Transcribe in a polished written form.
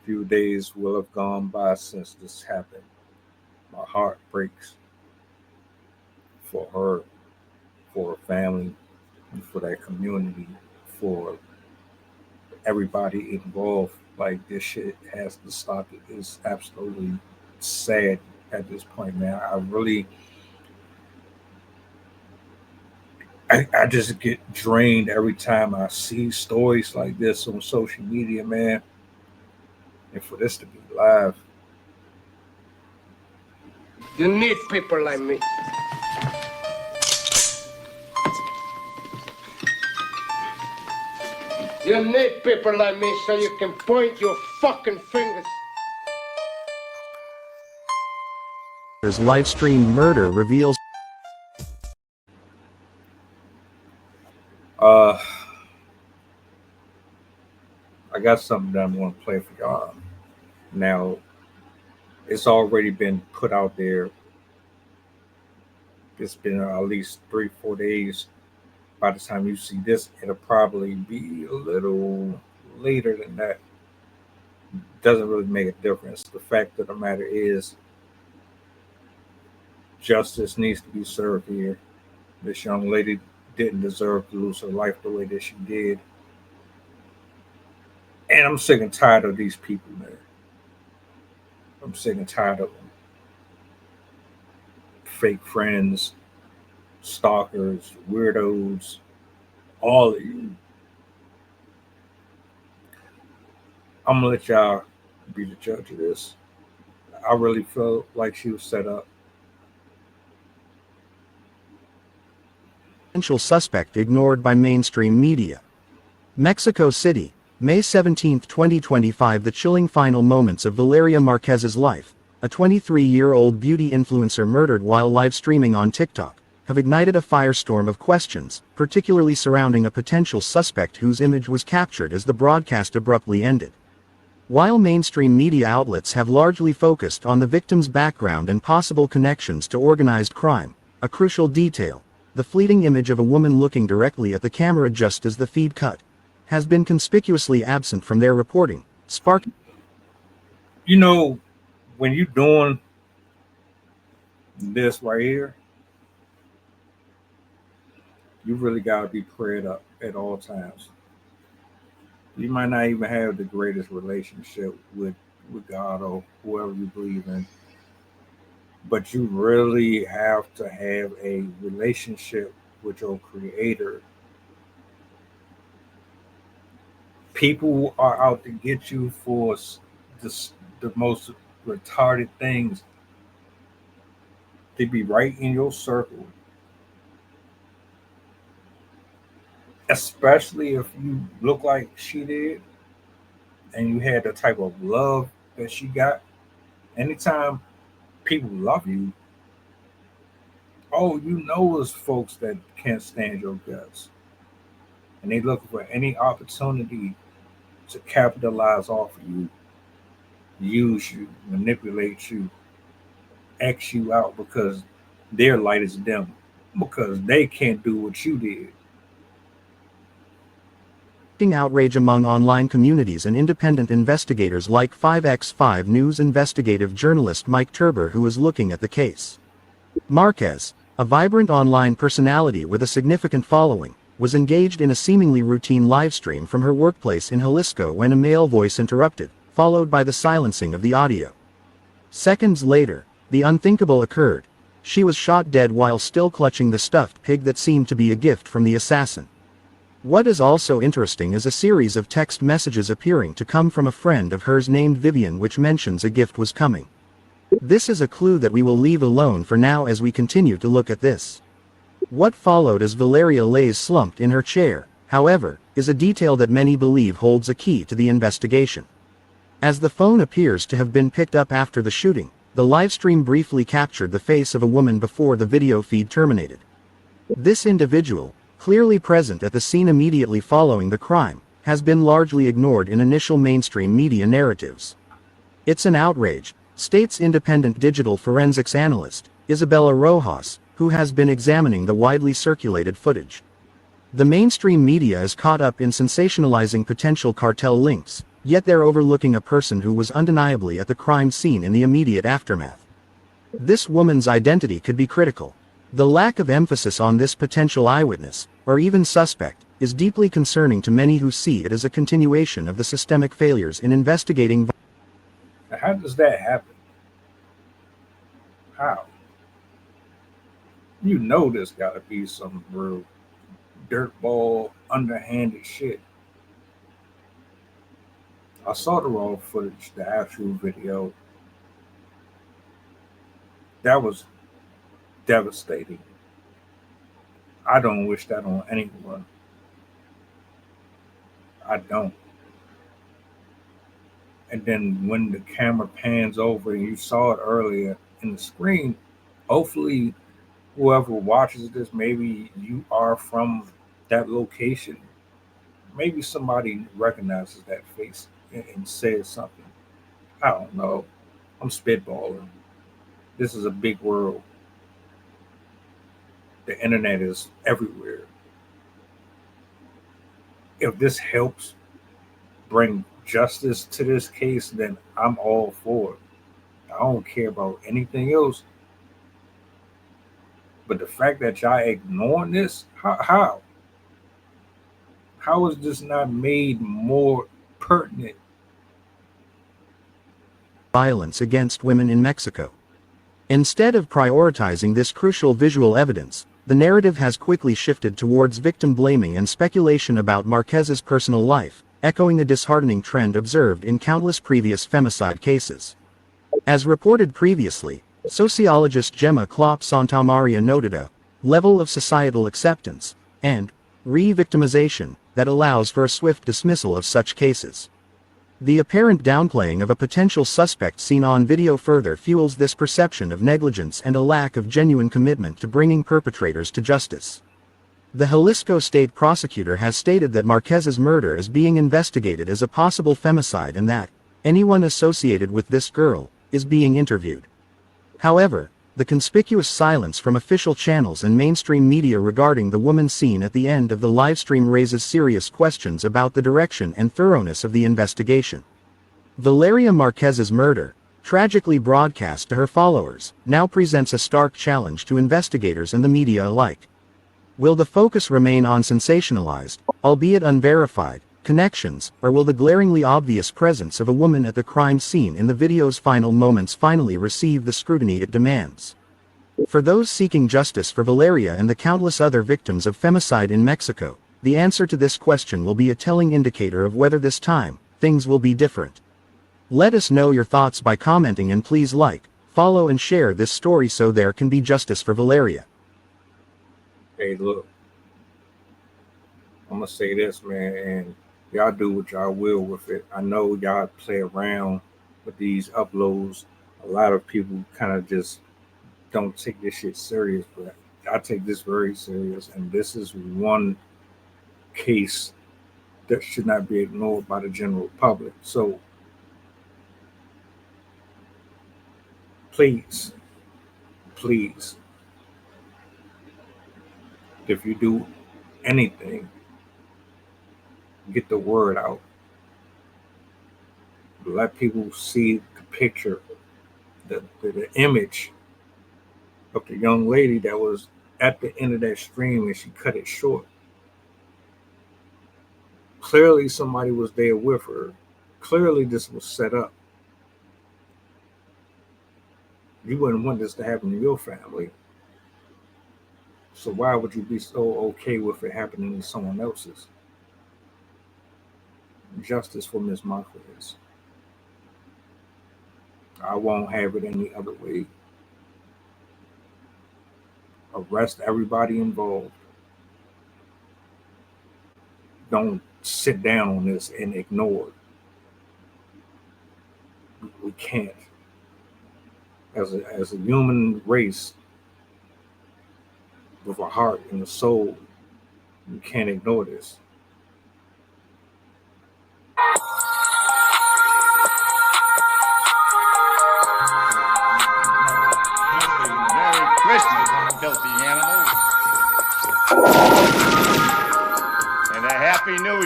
few days will have gone by since this happened. My heart breaks for her, for her family, and for that community, for everybody involved. Like this shit has to stop. It is absolutely sad at this point, man. I just get drained every time I see stories like this on social media, man. And for this to be live, You need people like me. You need people like me so you can point your fucking fingers. Live stream murder reveals. uh, I got something that I'm going to play for y'all. Now, it's already been put out there. It's been at least 3, 4 days. By the time you see this, it'll probably be a little later than that. Doesn't really make a difference. The fact of the matter is, justice needs to be served here. This young lady didn't deserve to lose her life the way that she did. And I'm sick and tired of these people, man. I'm sick and tired of them. Fake friends, stalkers, weirdos, all of you. I'm gonna let y'all be the judge of this. I really felt like she was set up. Potential suspect ignored by mainstream media. Mexico City, May 17, 2025. The chilling final moments of Valeria Marquez's life, a 23-year-old beauty influencer murdered while live streaming on TikTok, have ignited a firestorm of questions, particularly surrounding a potential suspect whose image was captured as the broadcast abruptly ended. While mainstream media outlets have largely focused on the victim's background and possible connections to organized crime, a crucial detail, the fleeting image of a woman looking directly at the camera just as the feed cut, has been conspicuously absent from their reporting, sparking. You know, when you're doing this right here, you really gotta be prayed up at all times. You might not even have the greatest relationship with God or whoever you believe in, but you really have to have a relationship with your creator. People are out to get you for the most retarded things. They be right in your circle, especially if you look like she did and you had the type of love that she got. Anytime people love you, oh, you know, there's folks that can't stand your guts and they look for any opportunity to capitalize off of you, use you, manipulate you, X you out because their light is dim, because they can't do what you did. Outrage among online communities and independent investigators like 5x5 News investigative journalist Mike Turber, who is looking at the case. Marquez, a vibrant online personality with a significant following, was engaged in a seemingly routine livestream from her workplace in Jalisco when a male voice interrupted, followed by the silencing of the audio. Seconds later, the unthinkable occurred. She was shot dead while still clutching the stuffed pig that seemed to be a gift from the assassin. What is also interesting is a series of text messages appearing to come from a friend of hers named Vivian, which mentions a gift was coming. This is a clue that we will leave alone for now as we continue to look at this. What followed as Valeria lays slumped in her chair, however, is a detail that many believe holds a key to the investigation. As the phone appears to have been picked up after the shooting, the livestream briefly captured the face of a woman before the video feed terminated. This individual, clearly present at the scene immediately following the crime, has been largely ignored in initial mainstream media narratives. It's an outrage, states independent digital forensics analyst, Isabella Rojas, who has been examining the widely circulated footage. The mainstream media is caught up in sensationalizing potential cartel links, Yet they're overlooking a person who was undeniably at the crime scene in the immediate aftermath. This woman's identity could be critical. The lack of emphasis on this potential eyewitness, or even suspect, is deeply concerning to many who see it as a continuation of the systemic failures in investigating. Now, how does that happen? How? You know there's got to be some real dirtball, underhanded shit. I saw the raw footage, the actual video. That was devastating. I don't wish that on anyone. I don't. And then when the camera pans over and you saw it earlier in the screen, hopefully whoever watches this, maybe you are from that location. Maybe somebody recognizes that face and says something. I don't know. I'm spitballing. This is a big world. The internet is everywhere. If this helps bring justice to this case, then I'm all for it. I don't care about anything else. But the fact that y'all ignoring this, how? How is this not made more pertinent? Violence against women in Mexico. Instead of prioritizing this crucial visual evidence, the narrative has quickly shifted towards victim blaming and speculation about Marquez's personal life, echoing the disheartening trend observed in countless previous femicide cases. As reported previously, sociologist Gemma Klopp Santamaria noted a level of societal acceptance and re-victimization that allows for a swift dismissal of such cases. The apparent downplaying of a potential suspect seen on video further fuels this perception of negligence and a lack of genuine commitment to bringing perpetrators to justice. The Jalisco state prosecutor has stated that Marquez's murder is being investigated as a possible femicide and that anyone associated with this girl is being interviewed. However, the conspicuous silence from official channels and mainstream media regarding the woman seen at the end of the livestream raises serious questions about the direction and thoroughness of the investigation. Valeria Marquez's murder, tragically broadcast to her followers, now presents a stark challenge to investigators and the media alike. Will the focus remain on sensationalized, albeit unverified, connections, or will the glaringly obvious presence of a woman at the crime scene in the video's final moments finally receive the scrutiny it demands? For those seeking justice for Valeria and the countless other victims of femicide in Mexico, the answer to this question will be a telling indicator of whether this time, things will be different. Let us know your thoughts by commenting, and please like, follow and share this story so there can be justice for Valeria. Hey, look, I'm gonna say this, man, and y'all do what y'all will with it. I know y'all play around with these uploads. A lot of people kind of just don't take this shit serious, but I take this very serious, and this is one case that should not be ignored by the general public. So please, please, if you do anything, get the word out. Let people see the picture, the image of the young lady that was at the end of that stream and she cut it short. Clearly somebody was there with her. Clearly this was set up. You wouldn't want this to happen to your family. So why would you be so okay with it happening to someone else's? Justice for Miss Marquez. I won't have it any other way. Arrest everybody involved. Don't sit down on this and ignore it. We can't. As a human race with a heart and a soul, we can't ignore this.